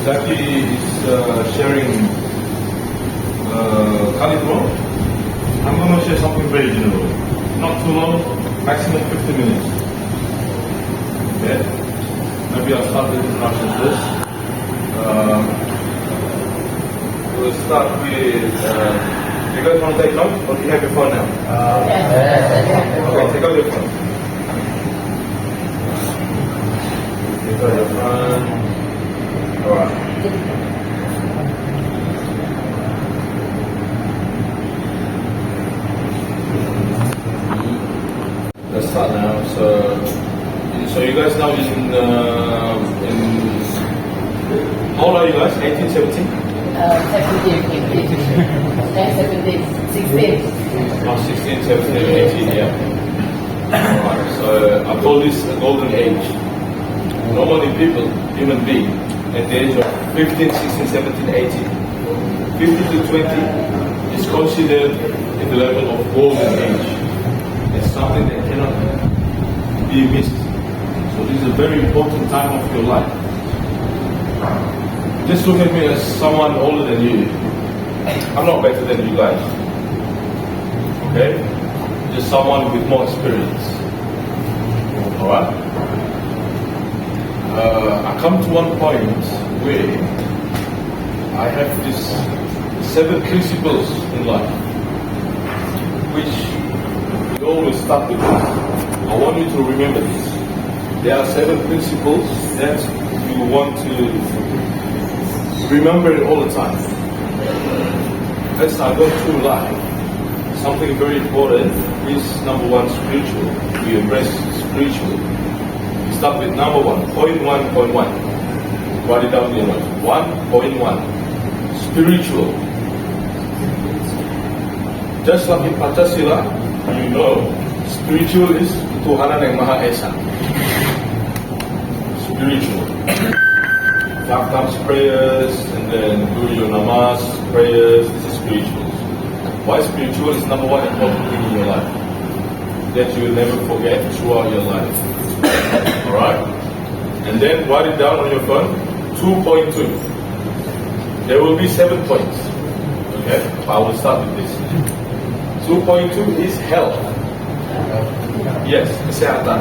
Zaki is sharing Khalid. I'm going to share something very general. Not too long, maximum 50 minutes. Okay? Maybe I'll start with introduction first. We'll start with, you guys want to take notes or do you have your phone now? Okay, take out your phone. Take out your phone. Alright. Let's start now. So you guys now in how old are you guys? 18, 17? 17, 16. Oh, 16, 17, 18, yeah. Alright, so I call this the golden age. Normally people, human being, at the age of 15, 16, 17, 18, 15 to 20 is considered in the level of golden age. It's something that cannot be missed. So this is a very important time of your life. Just look at me as someone older than you. I'm not better than you guys. Okay? Just someone with more experience. Alright? I come to one point where I have these 7 principles in life, which we always start with this. I want you to remember this. There are 7 principles that you want to remember all the time. As I go through life, something very important is number 1, spiritual. We embrace spiritual. We start with number 1, point 1.1. Write it down in your notes. 1.1. Spiritual. Just like in Pancasila, you know, spiritual is Tuhanan yang Maha Esa. Spiritual. 5 times prayers and then do your namaz, prayers. This is spiritual. Why spiritual is number 1 important thing in your life that you will never forget throughout your life. Alright? And then write it down on your phone. 2.2. There will be 7 points. Okay? I will start with this. 2.2 is health. Yes, kesehatan.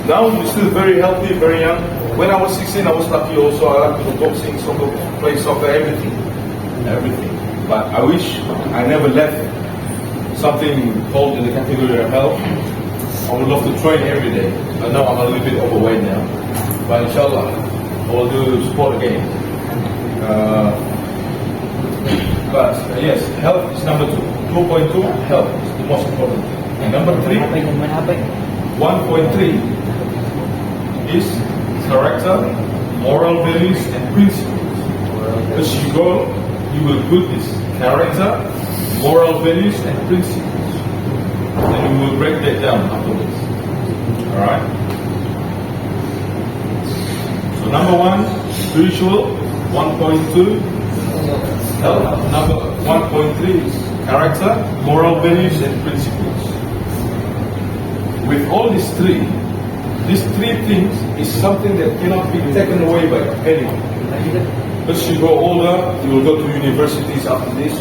Now you're still very healthy, very young. When I was 16, I was lucky also. I like to go boxing, soccer, play soccer, everything. Everything. But I wish I never left something called in the category of health. I would love to train every day. I know I'm a little bit overweight now. But inshallah, I will do sport again. But yes, health is number 2. 2.2, health is the most important thing. And number 3, 1.3 is character, moral values, and principles. As you go, you will build this character, moral values, and principles. And you will break that down afterwards. Alright? So number 1, spiritual. 1.2, health. Number 1.3 is character, moral values, and principles. With all these 3 things is something that cannot be taken away by anyone. As you grow older, you will go to universities after this,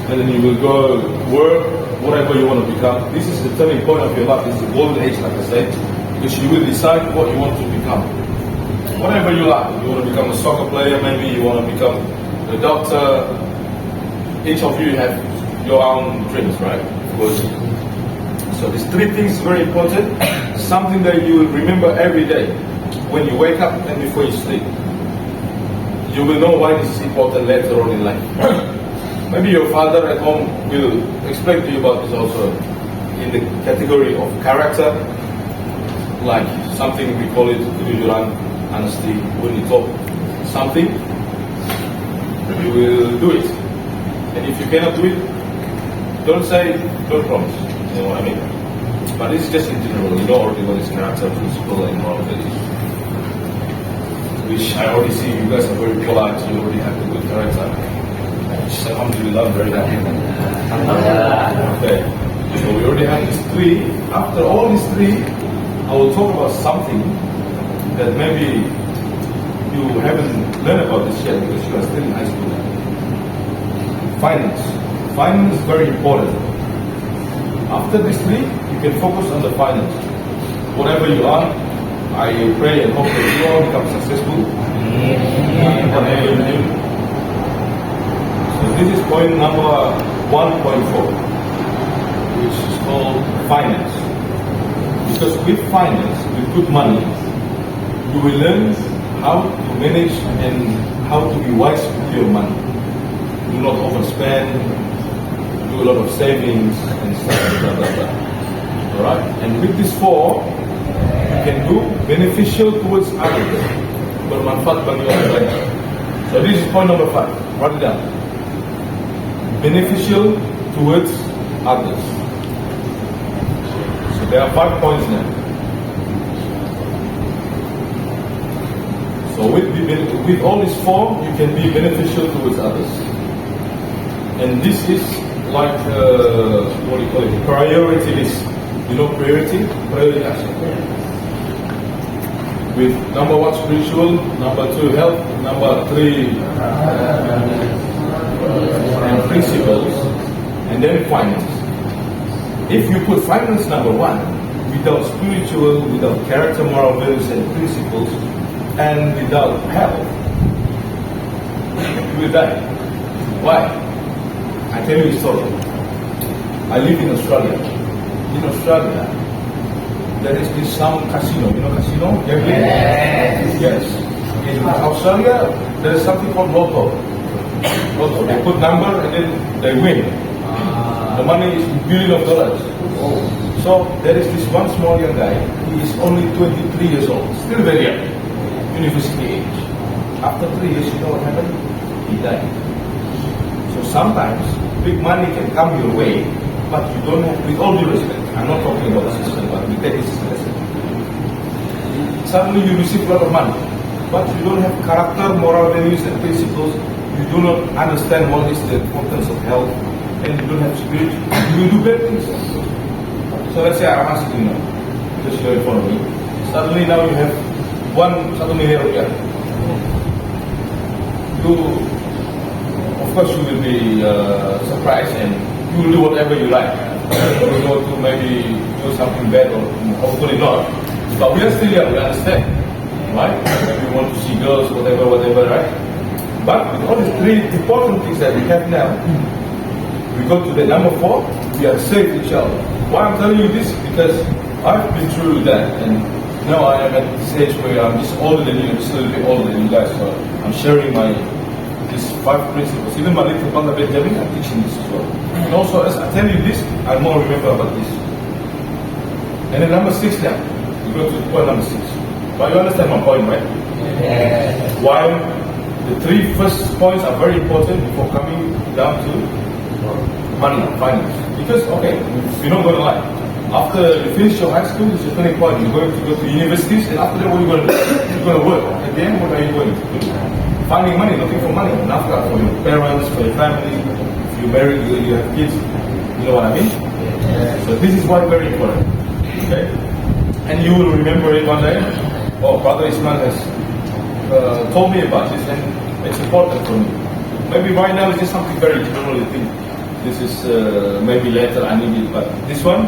and then you will go work, whatever you want to become. This is the turning point of your life. This is the golden age, like I said, because you will decide what you want to become. Whatever you like. You want to become a soccer player, maybe you want to become a doctor. Each of you have your own dreams, right? So these 3 things is very important. Something that you will remember every day when you wake up and before you sleep. You will know why this is important later on in life. Maybe your father at home will explain to you about this also in the category of character, like something we call it kejujuran, honesty. When you talk something, you will do it. And if you cannot do it, don't say, don't promise. You know what I mean? But this is just in general. You know already what is character, principle, and moral values. Which I already see you guys are very polite. You already have a good character. Which alhamdulillah, I'm very happy. Okay. So we already have these 3. After all these 3, I will talk about something that maybe you haven't learned about this yet because you are still in high school now. Finance. Finance is very important. After this three, you can focus on the finance. Whatever you are, I pray and hope that you all become successful. Whatever you do. So this is point number 1.4, which is called finance. Because with finance, with good money, you will learn how to manage and how to be wise with your money. Do not overspend, do a lot of savings and stuff like that. Alright? And with these four, you can do beneficial towards others. Bermanfaat bagi orang lain. So this is point number 5. Write it down. Beneficial towards others. So there are 5 points now. So with all these 4, you can be beneficial towards others. And this is like, what do you call it, priority list. You know priority? Priority action. With number 1, spiritual, number 2, health, number 3, and principles, and then finance. If you put finance number 1, without spiritual, without character, moral values, and principles, and without health, you will die. Why? I tell you a story. I live in Australia. In Australia, there is this some casino. You know casino? Yes. In Australia, there is something called lotto. Lotto. They put number and then they win. The money is billions of dollars. So there is this one small young guy. He is only 23 years old. Still very young. University age. After 3 years, you know what happened? He died. So sometimes big money can come your way, but you don't have, with all due respect, I'm not talking about the system, but we take this lesson. Suddenly you receive a lot of money, but you don't have character, moral values and principles, you do not understand what is the importance of health, and you don't have spirit, you will do bad things. So let's say I'm asking you now, because you're in front of me, suddenly now you have 1 million rupiah. You, of course you will be surprised and you will do whatever you like. You will go to maybe do something bad or hopefully not. But we are still young, we understand. Right? Maybe we want to see girls, whatever, right? But with all the 3 important things that we have now, we go to the number 4, we are safe each other. Why I'm telling you this? Because I've been through that and now I am at this age where I'm just older than you, just a little bit older than you guys, so I'm sharing these 5 principles. Even my little brother Benjamin, I'm teaching this as well. And also, as I tell you this, I more remember about this. And then number 6 now, we go to point number 6. But you understand my point, right? Yes. Why the 3 first points are very important before coming down to money, finance. Because, okay, you're not going to lie. After you finish your high school, it's your turning point. You're going to go to universities, and after that, what are you going to do? You're going to work. At the end, what are you going to do? Finding money, looking for money. Nafkah for your parents, for your family. If you're married, you have kids. You know what I mean? So this is why very important. Okay? And you will remember it one day. Oh, Brother Ismail has told me about this, and it's important for me. Maybe right now it's just something very general. You think this is maybe later I need it, but this time,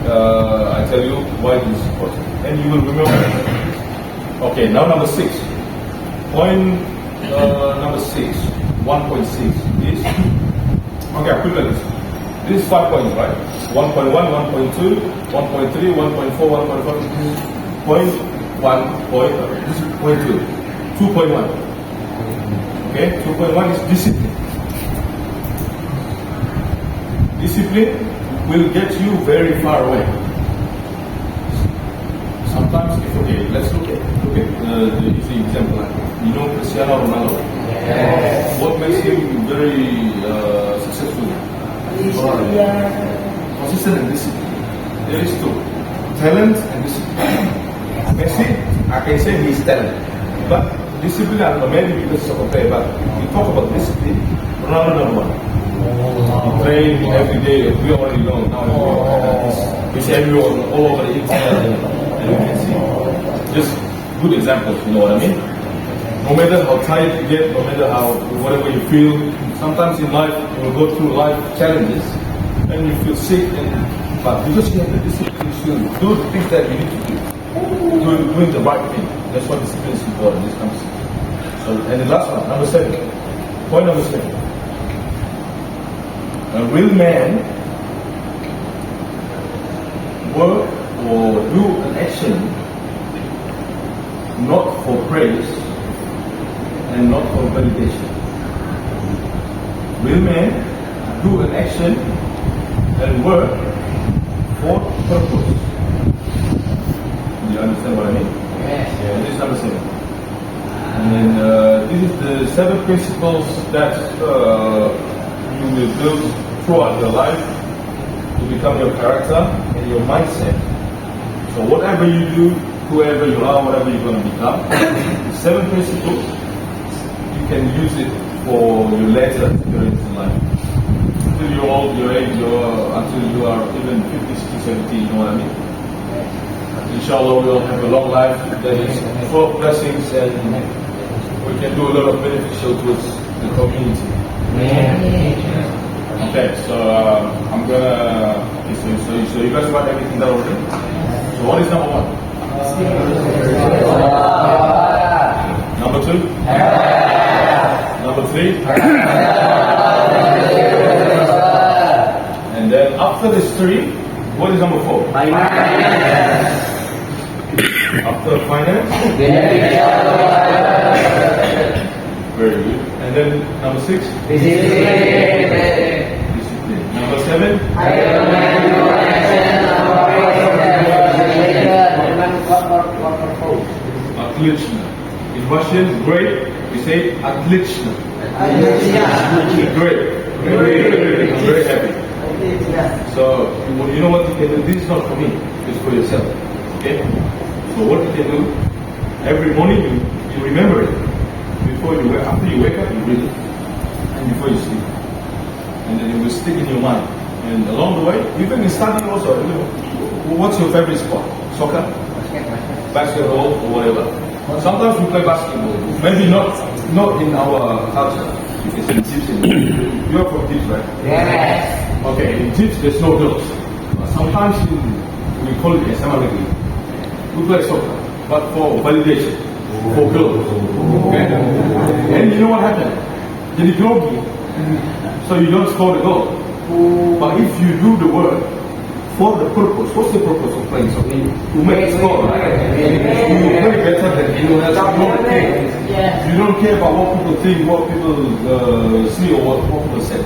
I tell you why this is important, and you will remember. Okay, now number 6. Point number 6, 1.6 is okay. I put it like this. This is 5 points, right? 1.1, 1.2, 1.3, 1.4, 1.5. Point 1. This is point 2. 2.1. Okay, 2.1 is discipline. Discipline will get you very far away. Sometimes, let's look at the easy example. You know Cristiano Ronaldo? Yes. What makes him very successful? Consistent and discipline. There is 2. Talent and discipline. Messi, I can say he is talent. But discipline, I don't know, maybe because of okay, but we talk about discipline, Ronaldo number 1. He train every day, we already know now. We see everyone all over the internet and you can see. Just good examples, you know what I mean? no matter how tired you get, no matter how whatever you feel, sometimes in life you will go through life challenges and you feel sick, but because you have the discipline to do the things that you need to do, doing the right thing. That's what discipline is important. This comes. So, and the last one, number 7. Point number 7. A real man work or do an action not for praise and not for validation. Real men do an action and work for purpose. Do you understand what I mean? Yes. This is number 7. And this is the 7 principles that you will build throughout your life to become your character and your mindset. So whatever you do, whoever you are, whatever you're going to become, the 7 principles, you can use it for your later experience in life. Until you're old, your age, until you are even 50, 60, 70, you know what I mean? Inshallah, we'll have a long life that is full of blessings and we can do a lot of beneficial towards the community. Okay, so I'm gonna. Okay, so you guys write everything down already. So what is number 1? Number 2? Number 3? And then after this 3, what is number 4? After finance? Very good. And then number 6? Discipline. Number 7? Отлично. In Russian, great, we say отлично. Great. I'm very happy. So, you know what you can do? This is not for me, it's for yourself. Okay? So what you can do, every morning you remember it. After you wake up, you read it. And before you sleep. And then it will stick in your mind. And along the way, even in studying also, what's your favorite sport? Soccer? Basketball or whatever. Sometimes we play basketball. Maybe not in our culture. It's in tips. You are from tips, right? Yes. Okay, in tips there's no girls. Sometimes we call it SMU. We play soccer, but for validation, for girls. Okay? And you know what happened? Then you grow, so you don't score the goal. But if you do the work for the purpose, what's the purpose of playing soccer? To make a score, right? You play better than anyone else. You don't care about what people think, what people see, or what people say.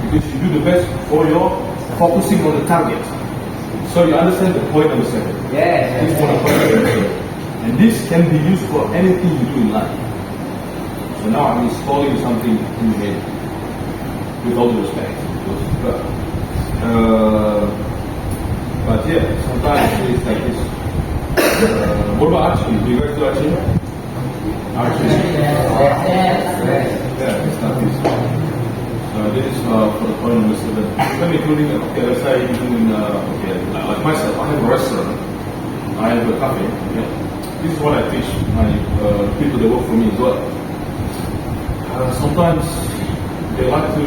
Because you do the best for your focusing on the target. So you understand the point number 7. Yes. This is one of the points. And this can be used for anything you do in life. So now I'm installing something in your head. With all due respect. But yeah, sometimes it's like this. What about archery? Do you guys do archery? Archery? Yeah, it's not this. So this is for the point number 7. Even including, okay, let's say even, like myself, I have a restaurant. I have a cafe. Okay? This is what I teach my people that work for me as well. Sometimes they like to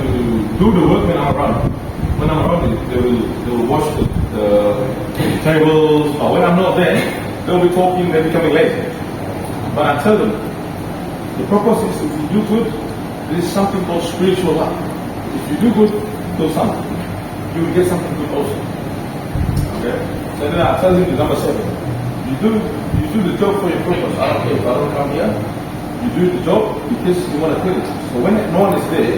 do the work when I'm around. When I'm around, they will wash the tables. But when I'm not there, they'll be talking. They're becoming lazy. But I tell them the purpose is if you do good, there is something called spiritual life. If you do good, do something. You will get something good also. Okay. So then I tell them the number 7. You do the job for your purpose. I don't care if I don't come here. You do the job because you want to clean it. So when no one is there,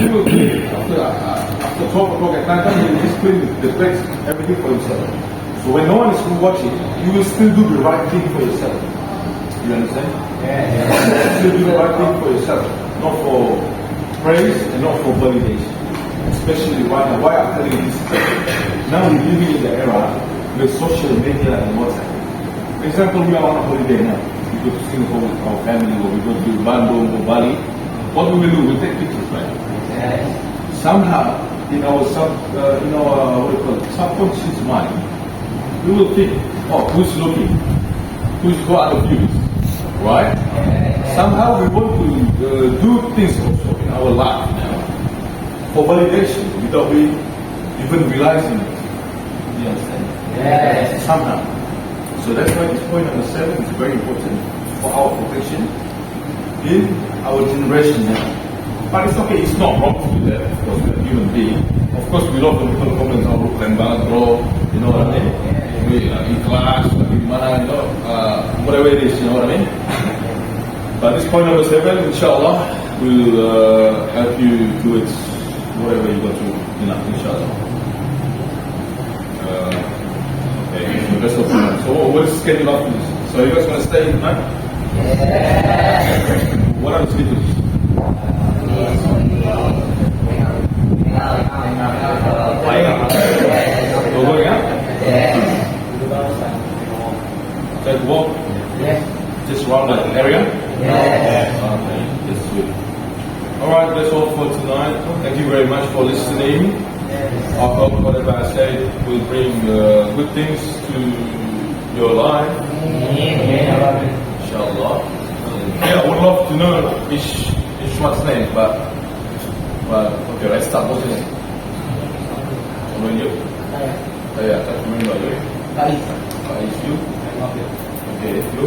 you will clean it. After 12 o'clock at night, you will just clean the plates, everything for yourself. So when no one is watching, you will still do the right thing for yourself. You understand? Yeah. You will still do the right thing for yourself. Not for praise and not for validation. Especially right now. Why I'm telling you this? Now we're living in the era with social media and WhatsApp. For example, we are on a holiday now. We go to Singapore with our family, or we go to Bandung or Bali. What we will do? We'll take pictures, right? Yes. Somehow, in our subconscious mind, we will think, oh, who's looking? Who's got other views? right? Somehow we want to do things also in our life now for validation without we even realizing it. You understand? Yes. Somehow. So that's why this point number 7 is very important for our protection in our generation now. But it's okay, it's not wrong to do that, of course, we're a human being. Of course, we love when people comment on keren banget bro, you know what I mean? We ikhlas, gimana, you know, whatever it is, you know what I mean? But this point number 7, inshallah, will help you do it, whatever you got to, you know, inshallah. Okay, so that's what we want. So what is schedule after this? So you guys want to stay tonight? Yes. What are the schedules? You're going out? Yes. Take a walk? Yes. Just around that area? Yes. Okay, that's good. Alright, that's all for tonight. Thank you very much for listening. I hope whatever I said will bring good things to your life. Inshallah. Yeah, I would love to know each one's name, but okay, let's start. What's your name? What about you? I can't remember you. Is you? Okay, you?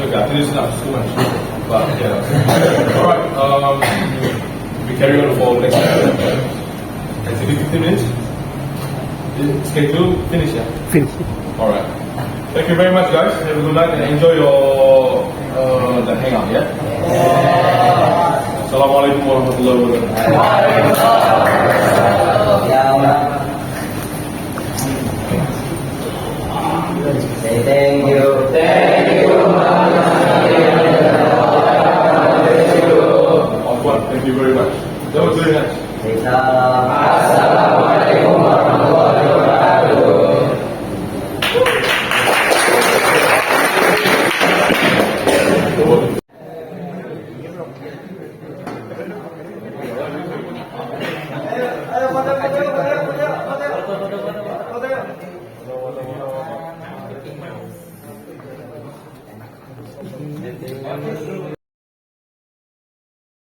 Okay, I think it's not too much. But yeah. Alright, we carry on for next time. Is it 15 minutes? Schedule? Finish, yeah? Finish. Alright. Thank you very much, guys. Have a good night and enjoy your the hangout, yeah? Assalamualaikum warahmatullahi wabarakatuh. Say thank you. Thank you. Thank you very much. That was very nice. Assalamualaikum warahmatullahi wabarakatuh.